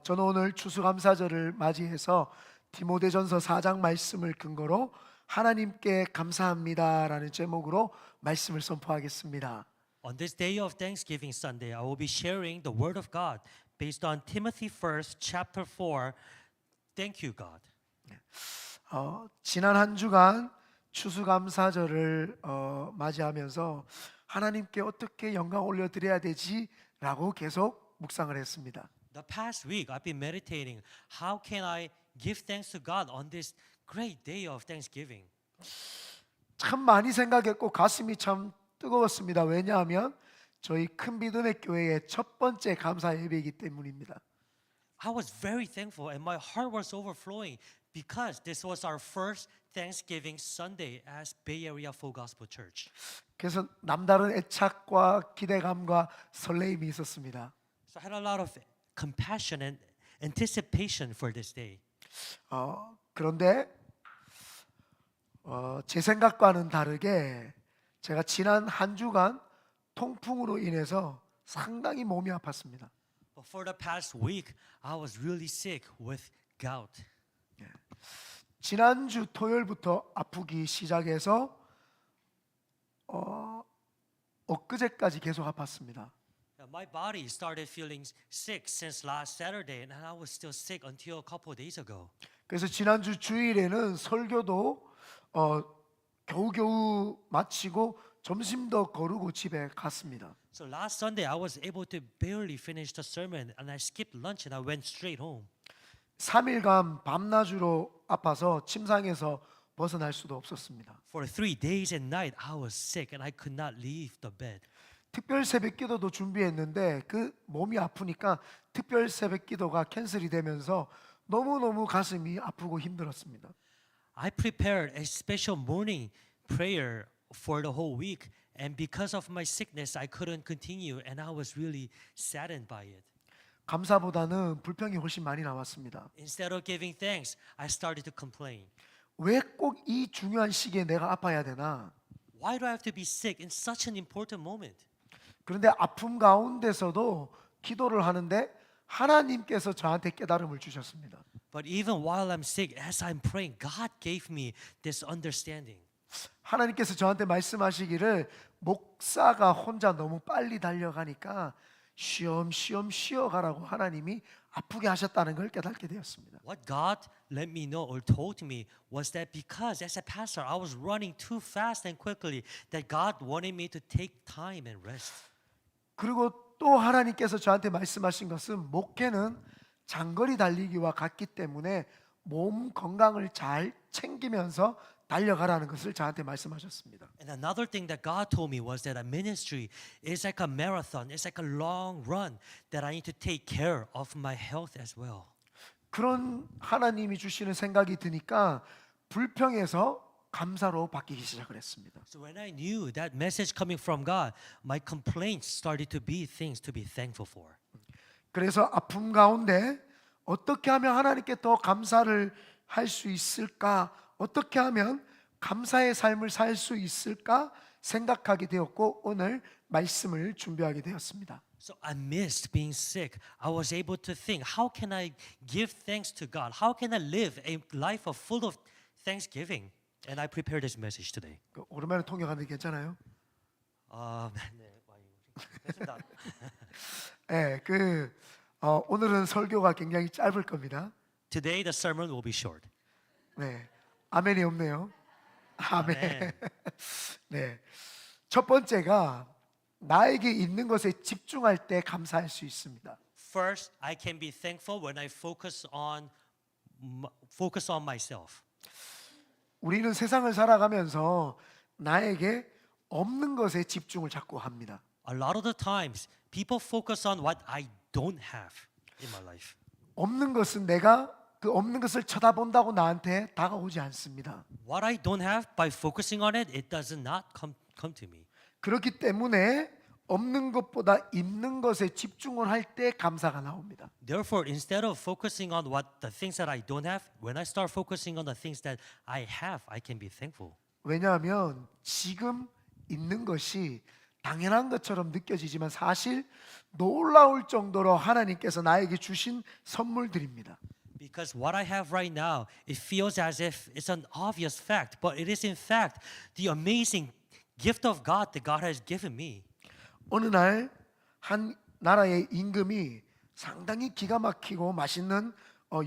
저는 오늘 추수감사절을 맞이해서 디모데전서 4장 말씀을 근거로 하나님께 감사합니다라는 제목으로 말씀을 선포하겠습니다. On this day of Thanksgiving Sunday, I will be sharing the Word of God based on Timothy 1st, chapter 4. Thank you, God. 지난 한 주간 추수감사절을 맞이하면서 하나님께 어떻게 영광 올려드려야 되지라고 계속 묵상을 했습니다. The past week, I've been meditating. How can I give thanks to God on this great day of Thanksgiving? 참 많이 생각했고 가슴이 참 뜨거웠습니다. 왜냐하면 저희 큰 믿음의 교회의 첫 번째 감사 예배이기 때문입니다. I was very thankful and my heart was overflowing because this was our first Thanksgiving Sunday as Bay Area Full Gospel Church. 그래서 남다른 애착과 기대감과 설레임이 있었습니다. So I had a lot of compassion and anticipation for this day. 그런데 제 생각과는 다르게 제가 지난 한 주간 통풍으로 인해서 상당히 몸이 아팠습니다. But for the past week, I was really sick with gout. 지난주 토요일부터 아프기 시작해서 엊그제까지 계속 아팠습니다. My body started feeling sick since last Saturday, and I was still sick until a couple of days ago. 그래서 지난주 주일에는 설교도 겨우겨우 마치고 점심도 거르고 집에 갔습니다. So last Sunday, I was able to barely finish the sermon, and I skipped lunch and I went straight home. 3일간 밤낮으로 아파서 침상에서 벗어날 수도 없었습니다. For 3 days and night, I was sick and I could not leave the bed. 특별 새벽 기도도 준비했는데 그 몸이 아프니까 특별 새벽 기도가 캔슬이 되면서 너무너무 가슴이 아프고 힘들었습니다. I prepared a special morning prayer for the whole week, and because of my sickness, I couldn't continue, and I was really saddened by it. 감사보다는 불평이 훨씬 많이 나왔습니다. Instead of giving thanks, I started to complain. 왜 꼭 이 중요한 시기에 내가 아파야 되나? Why do I have to be sick in such an important moment? 그런데 아픔 가운데서도 기도를 하는데 하나님께서 저한테 깨달음을 주셨습니다. But even while I'm sick, as I'm praying, God gave me this understanding. 하나님께서 저한테 말씀하시기를 목사가 혼자 너무 빨리 달려가니까 쉬엄쉬엄 쉬어가라고 하나님이 아프게 하셨다는 걸 깨닫게 되었습니다. What God let me know or told me was that because as a pastor, I was running too fast and quickly, that God wanted me to take time and rest. 그리고 또 하나님께서 저한테 말씀하신 것은 목회는 장거리 달리기와 같기 때문에 몸 건강을 잘 챙기면서 달려가라는 것을 저한테 말씀하셨습니다. And another thing that God told me was that a ministry is like a marathon, it's like a long run, that I need to take care of my health as well. 그런 하나님이 주시는 생각이 드니까 불평에서 감사로 바뀌기 시작을 했습니다. So when I knew that message coming from God, my complaints started to be things to be thankful for. 그래서 아픔 가운데 어떻게 하면 하나님께 더 감사를 할 수 있을까? 어떻게 하면 감사의 삶을 살 수 있을까? 생각하게 되었고 오늘 말씀을 준비하게 되었습니다. So amidst being sick, I was able to think, how can I give thanks to God? How can I live a life full of thanksgiving? And I prepared this message today. 오랜만에 통역하는데 괜찮아요? 네, 됐습니다. 네, 오늘은 설교가 굉장히 짧을 겁니다. Today the sermon will be short. 네, 아멘이 없네요. 아멘. 아멘. 네, 첫 번째가 나에게 있는 것에 집중할 때 감사할 수 있습니다. First, I can be thankful when I focus on myself. 우리는 세상을 살아가면서 나에게 없는 것에 집중을 자꾸 합니다. A lot of the times, people focus on what I don't have in my life. 없는 것은 내가 그 없는 것을 쳐다본다고 나한테 다가오지 않습니다. What I don't have, by focusing on it, it does not come to me. 그렇기 때문에 없는 것보다 있는 것에 집중을 할 때 감사가 나옵니다. Therefore, instead of focusing on the things that I don't have, when I start focusing on the things that I have, I can be thankful. 왜냐하면 지금 있는 것이 당연한 것처럼 느껴지지만 사실 놀라울 정도로 하나님께서 나에게 주신 선물들입니다. Because what I have right now, it feels as if it's an obvious fact, but it is in fact the amazing gift of God that God has given me. 어느 날 한 나라의 임금이 상당히 기가 막히고 맛있는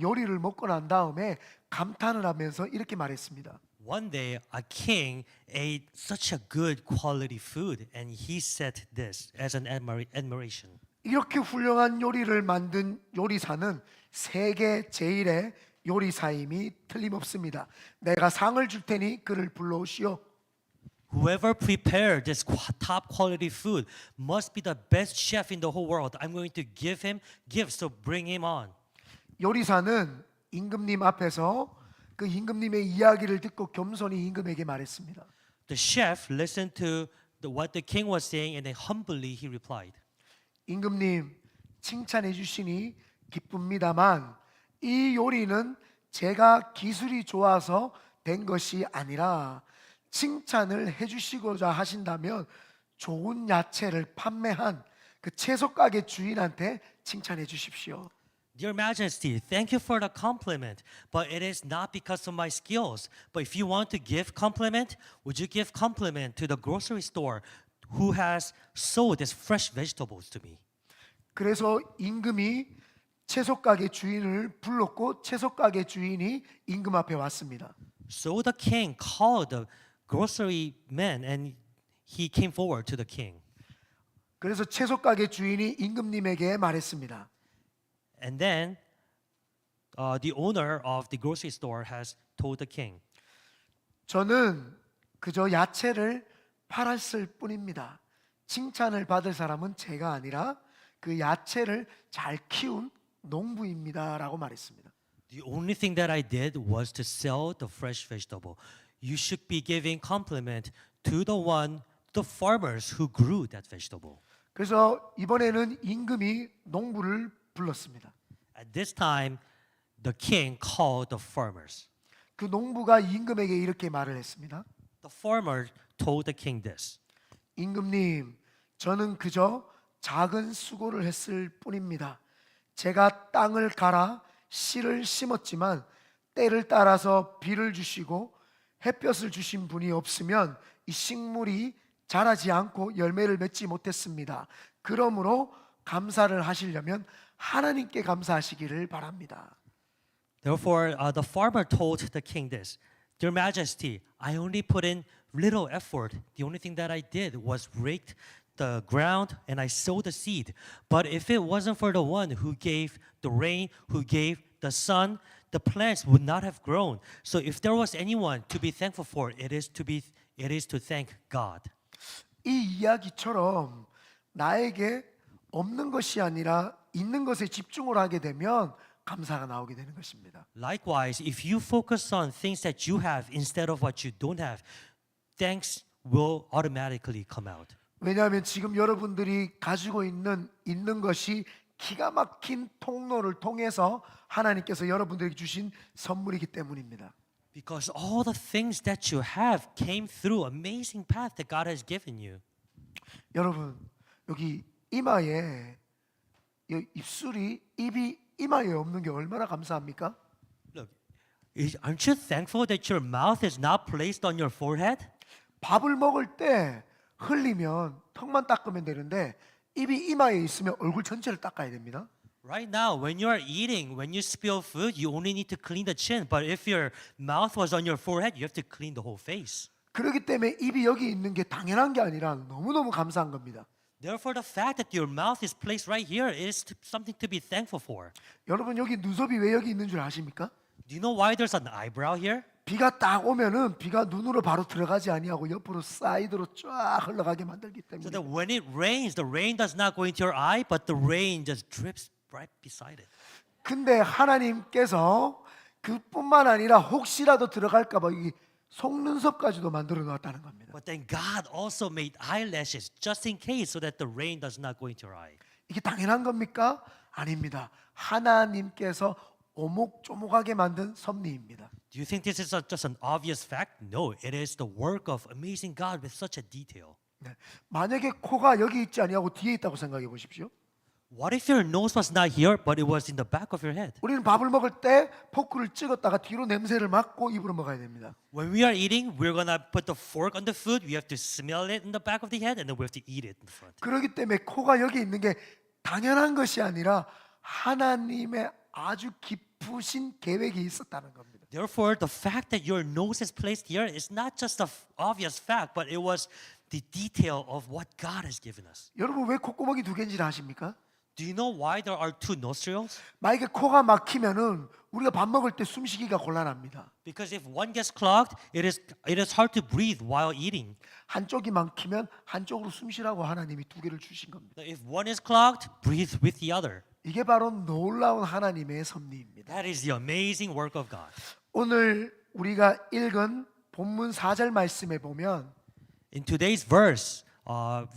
요리를 먹고 난 다음에 감탄을 하면서 이렇게 말했습니다. One day, a king ate such a good quality food, and he said this as an admiration. 이렇게 훌륭한 요리를 만든 요리사는 세계 제일의 요리사임이 틀림없습니다. 내가 상을 줄 테니 그를 불러오시오. Whoever prepared this top quality food must be the best chef in the whole world. I'm going to give him gifts, so bring him on. 요리사는 임금님 앞에서 그 임금님의 이야기를 듣고 겸손히 임금에게 말했습니다. The chef listened to what the king was saying, and then humbly he replied. 임금님 칭찬해 주시니 기쁩니다만 이 요리는 제가 기술이 좋아서 된 것이 아니라 칭찬을 해 주시고자 하신다면 좋은 야채를 판매한 그 채소 가게 주인한테 칭찬해 주십시오. Dear Majesty, thank you for the compliment, but it is not because of my skills. But if you want to give compliment, would you give compliment to the grocery store who has sold these fresh vegetables to me? 그래서 임금이 채소 가게 주인을 불렀고 채소 가게 주인이 임금 앞에 왔습니다. So the king called the grocery man, and he came forward to the king. 그래서 채소 가게 주인이 임금님에게 말했습니다. And then the owner of the grocery store has told the king, 저는 그저 야채를 팔았을 뿐입니다. 칭찬을 받을 사람은 제가 아니라 그 야채를 잘 키운 농부입니다라고 말했습니다. the only thing that I did was to sell the fresh vegetable. You should be giving compliment to the farmers who grew that vegetable. 그래서 이번에는 임금이 농부를 불렀습니다. At this time, the king called the farmers. 그 농부가 임금에게 이렇게 말을 했습니다. The farmer told the king this. 임금님, 저는 그저 작은 수고를 했을 뿐입니다. 제가 땅을 갈아 씨를 심었지만 때를 따라서 비를 주시고 햇볕을 주신 분이 없으면 이 식물이 자라지 않고 열매를 맺지 못했습니다. 그러므로 감사를 하시려면 하나님께 감사하시기를 바랍니다. Therefore, the farmer told the king this. Your Majesty, I only put in little effort. The only thing that I did was raked the ground and I sowed the seed. But if it wasn't for the one who gave the rain, who gave the sun, the plants would not have grown. So if there was anyone to be thankful for, it is to thank God. 이 이야기처럼 나에게 없는 것이 아니라 있는 것에 집중을 하게 되면 감사가 나오게 되는 것입니다. Likewise, if you focus on things that you have instead of what you don't have, thanks will automatically come out. 왜냐하면 지금 여러분들이 가지고 있는 것이 기가 막힌 통로를 통해서 하나님께서 여러분들에게 주신 선물이기 때문입니다. Because all the things that you have came through amazing path that God has given you. 여러분 여기 이마에 입이 이마에 없는 게 얼마나 감사합니까? Look, aren't you thankful that your mouth is not placed on your forehead? 밥을 먹을 때 흘리면 턱만 닦으면 되는데 입이 이마에 있으면 얼굴 전체를 닦아야 됩니다. Right now, when you are eating, when you spill food, you only need to clean the chin. But if your mouth was on your forehead, you have to clean the whole face. 그렇기 때문에 입이 여기 있는 게 당연한 게 아니라 너무너무 감사한 겁니다. Therefore, the fact that your mouth is placed right here is something to be thankful for. 여러분 여기 눈썹이 왜 여기 있는 줄 아십니까? Do you know why there's an eyebrow here? 비가 딱 오면은 비가 눈으로 바로 들어가지 아니하고 옆으로 사이드로 쫙 흘러가게 만들기 So 때문에. that when it rains, the rain does not go into your eye, but the rain just drips right beside it. 근데 하나님께서 그뿐만 아니라 혹시라도 들어갈까 봐 이 속눈썹까지도 만들어 놨다는 겁니다. But then God also made eyelashes just in case so that the rain does not go into your eye. 이게 당연한 겁니까? 아닙니다. 하나님께서 오목조목하게 만든 섭리입니다. Do you think this is just an obvious fact? No, it is the work of amazing God with such a detail. 네. 만약에 코가 여기 있지 아니하고 뒤에 있다고 생각해 보십시오. What if your nose was not here, but it was in the back of your head? 우리는 밥을 먹을 때 포크를 찍었다가 뒤로 냄새를 맡고 입으로 먹어야 됩니다. When we are eating, we're gonna put the fork on the food. We have to smell it in the back of the head, and then we have to eat it in the front. 그렇기 때문에 코가 여기 있는 게 당연한 것이 아니라 하나님의 아주 깊으신 계획이 있었다는 겁니다. Therefore, the fact that your nose is placed here is not just an obvious fact, but it was the detail of what God has given us. 여러분 왜 콧구멍이 두 개인지 아십니까? Do you know why there are two nostrils? 만약에 코가 막히면은 우리가 밥 먹을 때 숨쉬기가 곤란합니다. Because if one gets clogged, it is hard to breathe while eating. 한쪽이 막히면 한쪽으로 숨쉬라고 하나님이 두 개를 주신 겁니다. If one is clogged, breathe with the other. 이게 바로 놀라운 하나님의 섭리입니다. That is the amazing work of God. 오늘 우리가 읽은 본문 4절 말씀에 보면 In today's verse,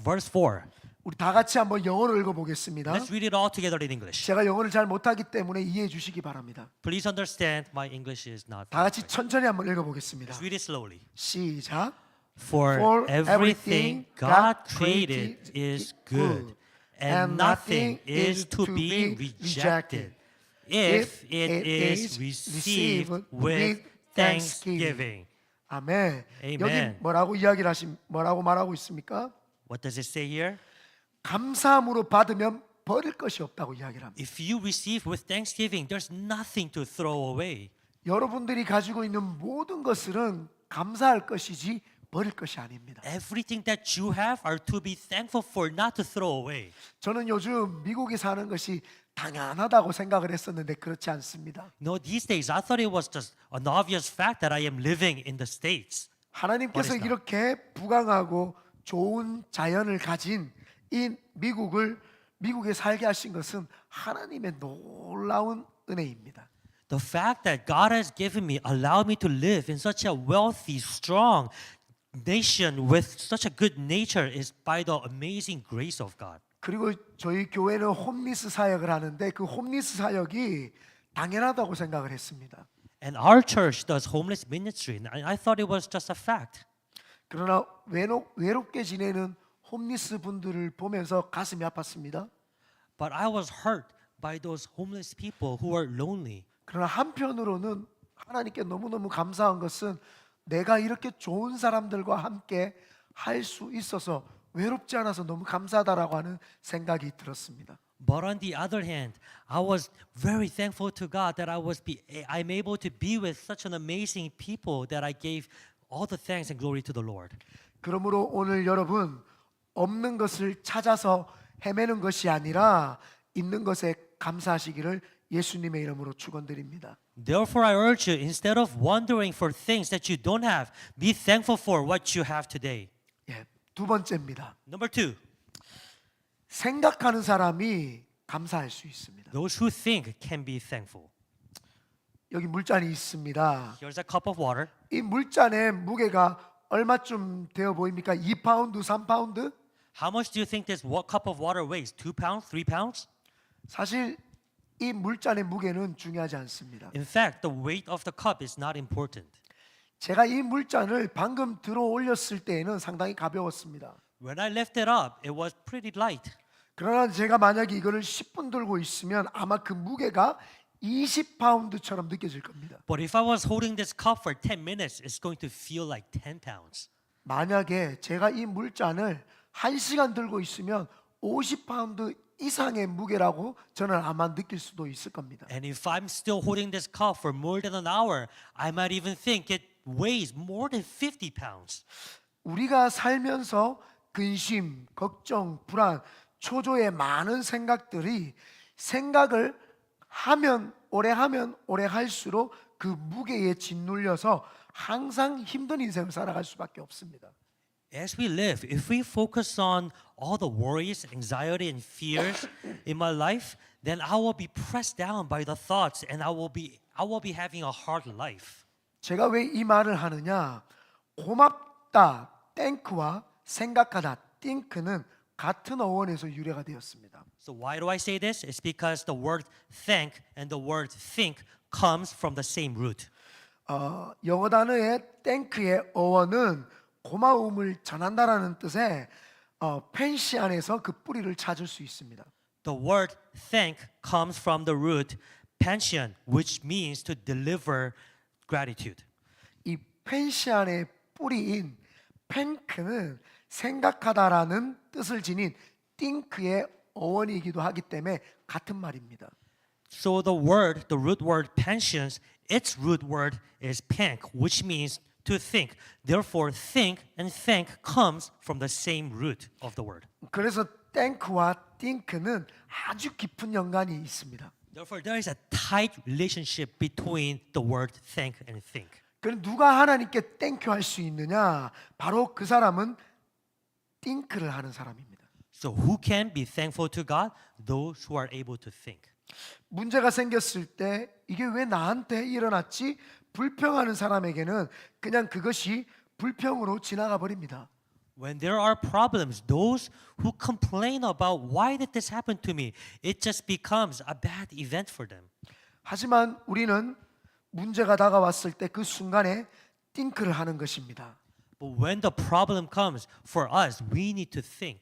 verse 4, 우리 다 같이 한번 영어로 읽어보겠습니다. let's read it all together in English. 제가 영어를 잘 못하기 때문에 이해해 주시기 바랍니다. Please understand, my English is not 다 같이 perfect. 천천히 한번 읽어보겠습니다. Let's read it slowly. 시작. For everything God created is good, and nothing is to be rejected if it is received with thanksgiving. 아멘. Amen. 여기 뭐라고 말하고 있습니까? What does it say here? 감사함으로 받으면 버릴 것이 없다고 이야기를 합니다. If you receive with thanksgiving, there's nothing to throw away. 여러분들이 가지고 있는 모든 것들은 감사할 것이지 버릴 것이 아닙니다. Everything that you have are to be thankful for, not to throw away. 저는 요즘 미국에 사는 것이 당연하다고 생각을 했었는데 그렇지 않습니다. No, these days I thought it was just an obvious fact that I am living in the States. 하나님께서 What is that? 이렇게 부강하고 좋은 자연을 가진 이 미국에 살게 하신 것은 하나님의 놀라운 은혜입니다. The fact that God has given me allowed me to live in such a wealthy, strong nation with such a good nature is by the amazing grace of God. 그리고 저희 교회는 홈리스 사역을 하는데 그 홈리스 사역이 당연하다고 생각을 했습니다. And our church does homeless ministry. And I thought it was just a fact. 그러나 외롭게 지내는 홈리스 분들을 보면서 가슴이 아팠습니다. But I was hurt by those homeless people who are lonely. 그러나 한편으로는 하나님께 너무너무 감사한 것은 내가 이렇게 좋은 사람들과 함께 할 수 있어서 외롭지 않아서 너무 감사하다라고 하는 생각이 들었습니다. But on the other hand, I was very thankful to God that I'm able to be with such an amazing people that I gave all the thanks and glory to the Lord. 그러므로 오늘 여러분 없는 것을 찾아서 헤매는 것이 아니라 있는 것에 감사하시기를 예수님의 이름으로 축원드립니다. Therefore, I urge you, instead of wondering for things that you don't have, be thankful for what you have today. 예, 두 번째입니다. Number 2, 생각하는 사람이 감사할 수 있습니다. those who think can be thankful. 여기 물잔이 있습니다. Here's a cup of water. 이 물잔의 무게가 얼마쯤 되어 보입니까? 2파운드, 3파운드? How much do you think this cup of water weighs? 2 pounds? 3 pounds? 사실 이 물잔의 무게는 중요하지 않습니다. In fact, the weight of the cup is not important. 제가 이 물잔을 방금 들어 올렸을 때에는 상당히 가벼웠습니다. When I lifted up, it was pretty light. 그러나 제가 만약에 이거를 10분 들고 있으면 아마 그 무게가 20파운드처럼 느껴질 겁니다. But if I was holding this cup for 10 minutes, it's going to feel like 10 pounds. 만약에 제가 이 물잔을 1시간 들고 있으면 50파운드 이상의 무게라고 저는 아마 느낄 수도 있을 겁니다. And if I'm still holding this cup for more than an hour, I might even think it weighs more than 50 pounds. 우리가 살면서 근심, 걱정, 불안, 초조의 많은 생각들이 생각을 오래 하면 오래 할수록 그 무게에 짓눌려서 항상 힘든 인생을 살아갈 수밖에 없습니다. As we live, if we focus on all the worries, anxiety, and fears in my life, then I will be pressed down by the thoughts, and I will be having a hard life. 제가 왜 이 말을 하느냐? 고맙다, 땡크와 생각하다, think는 같은 어원에서 유래가 되었습니다. So why do I say this? It's because the word thank and the word think comes from the same root. 영어 단어의 땡크의 어원은 고마움을 전한다라는 뜻의 펜시 안에서 그 뿌리를 찾을 수 있습니다. The word thank comes from the root pension, which means to deliver gratitude. 이 펜시 안의 뿌리인 펜크는 생각하다라는 뜻을 지닌 띵크의 어원이기도 하기 때문에 같은 말입니다. So the root word pensions, its root word is pank, which means to think. Therefore, think and thank comes from the same root of the word. 그래서 땡크와 띵크는 아주 깊은 연관이 있습니다. Therefore, there is a tight relationship between the word thank and think. 그럼 누가 하나님께 땡큐 할 수 있느냐? 바로 그 사람은 띵크를 하는 사람입니다. So who can be thankful to God? Those who are able to think. 문제가 생겼을 때 이게 왜 나한테 일어났지? 불평하는 사람에게는 그냥 그것이 불평으로 지나가 버립니다. When there are problems, those who complain about why did this happen to me, it just becomes a bad event for them. 하지만 우리는 문제가 다가왔을 때 그 순간에 띵크를 하는 것입니다. But when the problem comes for us, we need to think.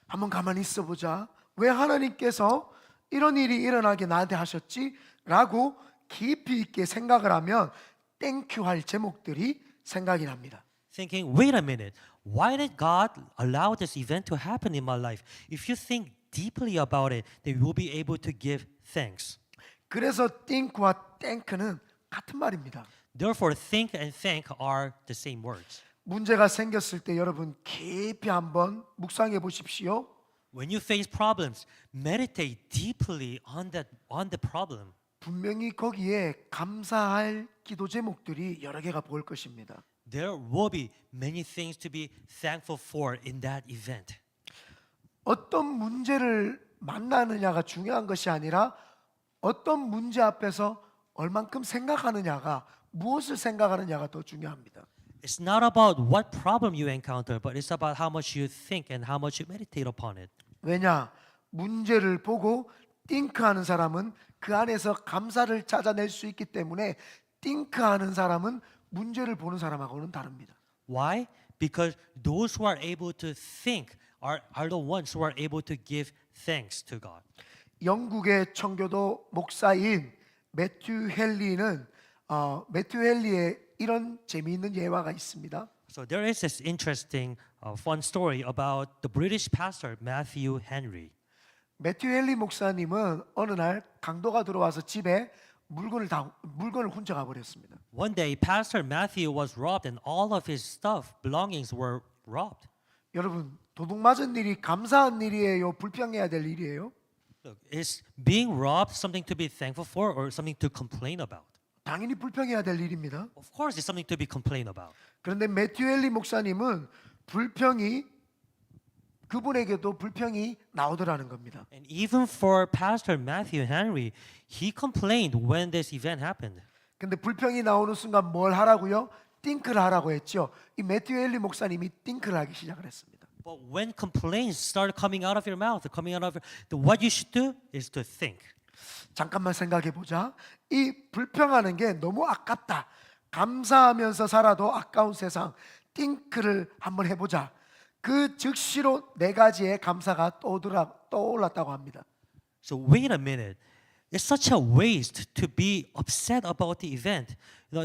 한번 가만히 있어 보자. 왜 하나님께서 이런 일이 일어나게 나한테 하셨지? 라고 깊이 있게 생각을 하면 땡큐 할 제목들이 생각이 납니다. Thinking, wait a minute, why did God allow this event to happen in my life? If you think deeply about it, then you will be able to give thanks. 그래서 think와 thank는 같은 말입니다. Therefore, think and thank are the same words. 문제가 생겼을 때 여러분 깊이 한번 묵상해 보십시오. When you face problems, meditate deeply on the problem. 분명히 거기에 감사할 기도 제목들이 여러 개가 보일 것입니다. There will be many things to be thankful for in that event. 어떤 문제를 만나느냐가 중요한 것이 아니라 어떤 문제 앞에서 얼만큼 생각하느냐가 무엇을 생각하느냐가 더 중요합니다. It's not about what problem you encounter, but it's about how much you think and how much you meditate upon it. 왜냐? 문제를 보고 띵크하는 사람은 그 안에서 감사를 찾아낼 수 있기 때문에 띵크하는 사람은 문제를 보는 사람하고는 다릅니다. Why? Because those who are able to think are the ones who are able to give thanks to God. 영국의 청교도 목사인 매튜 헨리는 매튜 헨리의 이런 재미있는 예화가 있습니다. So there is this interesting, fun story about the British pastor Matthew Henry. 매튜 헨리 목사님은 어느 날 강도가 들어와서 집에 물건을 훔쳐가 버렸습니다. One day, Pastor Matthew was robbed, and all of his stuff, belongings, were robbed. 여러분 도둑 맞은 일이 감사한 일이에요? 불평해야 될 일이에요? Look, is being robbed something to be thankful for or something to complain about? 당연히 불평해야 될 일입니다. Of course, it's something to be complained about. 그런데 매튜 헨리 목사님은 그분에게도 불평이 나오더라는 겁니다. And even for Pastor Matthew Henry, he complained when this event happened. 근데 불평이 나오는 순간 뭘 하라고요? 띵크를 하라고 했죠. 이 매튜 헨리 목사님이 띵크를 하기 시작을 했습니다. But when complaints start coming out of your mouth, what you should do is to think. 잠깐만 생각해 보자. 이 불평하는 게 너무 아깝다. 감사하면서 살아도 아까운 세상. 띵크를 한번 해보자. 그 즉시로 네 가지의 감사가 떠올랐다고 합니다. So wait a minute. It's such a waste to be upset about the event.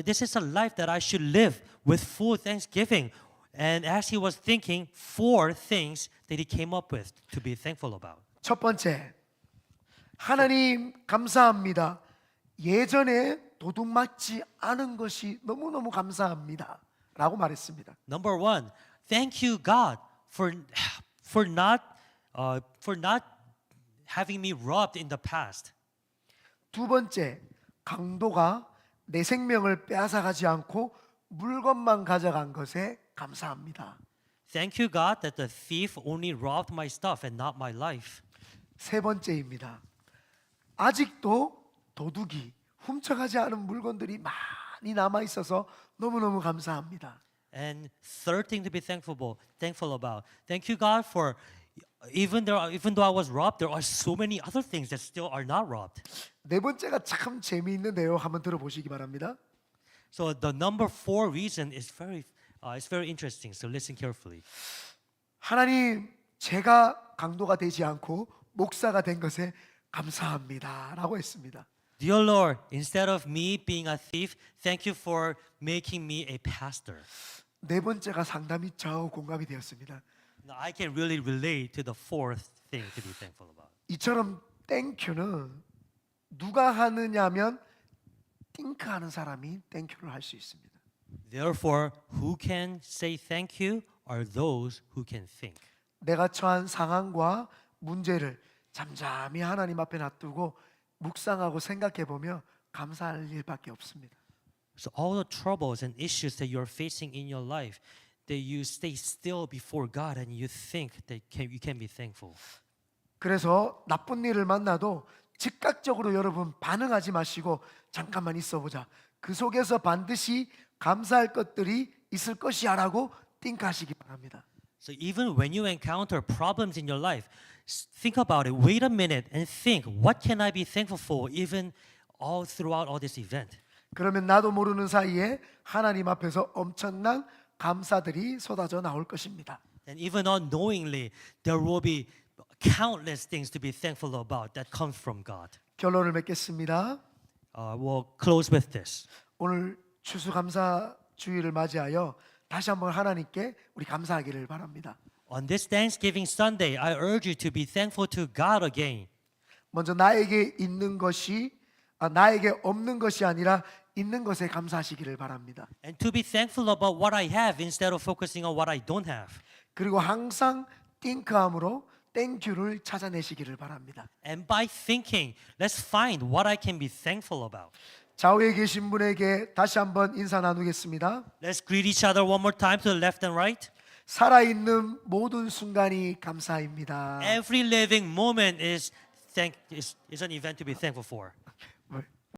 This is a life that I should live with full thanksgiving. And as he was thinking, 4 things that he came up with to be thankful about. 첫 번째, 하나님 감사합니다. 예전에 도둑 맞지 않은 것이 너무너무 감사합니다. 라고 말했습니다. Number 1, thank you God for not having me robbed in the past. 두 번째, 강도가 내 생명을 빼앗아가지 않고 물건만 가져간 것에 감사합니다. Thank you God that the thief only robbed my stuff and not my life. 세 번째입니다. 아직도 도둑이 훔쳐가지 않은 물건들이 많이 남아 있어서 너무너무 감사합니다. And third thing to be thankful about. Thank you God for even though I was robbed, there are so many other things that still are not robbed. 네 번째가 참 재미있는데요. 한번 들어보시기 바랍니다. So the number 4 reason is very It's very interesting, so listen carefully. 하나님, 제가 강도가 되지 않고 목사가 된 것에 감사합니다라고 했습니다. Dear Lord, instead of me being a thief, thank you for making me a pastor. 네 번째가 상당히 좌우 공감이 되었습니다. Now, I can really relate to the fourth thing to be thankful about. 이처럼 땡큐는 누가 하느냐면 띵크하는 사람이 땡큐를 할 수 있습니다. Therefore, who can say thank you are those who can think. 내가 처한 상황과 문제를 잠잠히 하나님 앞에 놔두고 묵상하고 생각해 보며 감사할 일밖에 없습니다. So all the troubles and issues that you're facing in your life, that you stay still before God and you think that you can be thankful. 그래서 나쁜 일을 만나도 즉각적으로 여러분 반응하지 마시고 잠깐만 있어보자. 그 속에서 반드시 감사할 것들이 있을 것이야라고 띵크하시기 바랍니다. So even when you encounter problems in your life, think about it. Wait a minute and think, what can I be thankful for even all throughout all this event? 그러면 나도 모르는 사이에 하나님 앞에서 엄청난 감사들이 쏟아져 나올 것입니다. And even unknowingly, there will be countless things to be thankful about that comes from God. 결론을 맺겠습니다. We'll close with this. 오늘 추수감사주의를 맞이하여 다시 한번 하나님께 우리 감사하기를 바랍니다. On this Thanksgiving Sunday, I urge you to be thankful to God again. 먼저 나에게 있는 것이 나에게 없는 것이 아니라 있는 것에 감사하시기를 바랍니다. And to be thankful about what I have instead of focusing on what I don't have. 그리고 항상 띵크함으로 땡큐를 찾아내시기를 바랍니다. And by thinking, let's find what I can be thankful about. 좌우에 계신 분에게 다시 한번 인사 나누겠습니다. Let's greet each other one more time to the left and right. 살아있는 모든 순간이 감사입니다. Every living moment is an event to be thankful for.